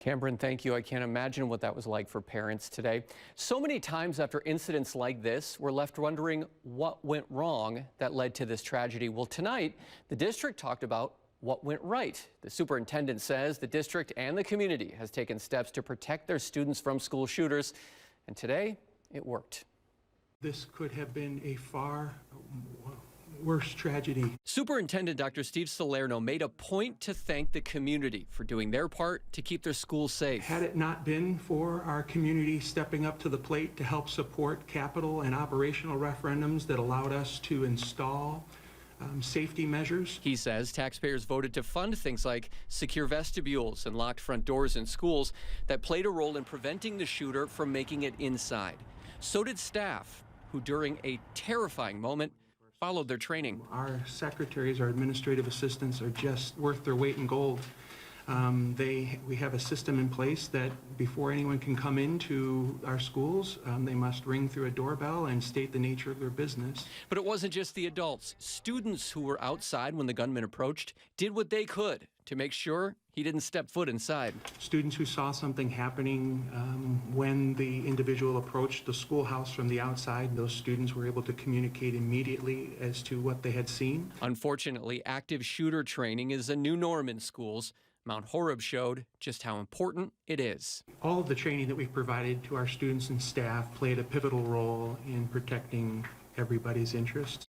Cameron, thank you. I can't imagine what that was like for parents today. So many times after incidents like this, we're left wondering what went wrong that led to this tragedy. Well, tonight, the district talked about what went right. The superintendent says the district and the community has taken steps to protect their students from school shooters, and today it worked. This could have been a far worse tragedy. Superintendent Dr. Steve Salerno made a point to thank the community for doing their part to keep their schools safe. Had it not been for our community stepping up to the plate to help support capital and operational referendums that allowed us to install safety measures. He says taxpayers voted to fund things like secure vestibules and locked front doors in schools that played a role in preventing the shooter from making it inside. So did staff, who during a terrifying moment followed their training. Our secretaries, our administrative assistants are just worth their weight in gold. We have a system in place that before anyone can come into our schools, they must ring through a doorbell and state the nature of their business. But it wasn't just the adults. Students who were outside when the gunman approached did what they could to make sure he didn't step foot inside. Students who saw something happening when the individual approached the schoolhouse from the outside, those students were able to communicate immediately as to what they had seen. Unfortunately, active shooter training is a new norm in schools. Mount Horeb showed just how important it is. All of the training that we've provided to our students and staff played a pivotal role in protecting everybody's interests.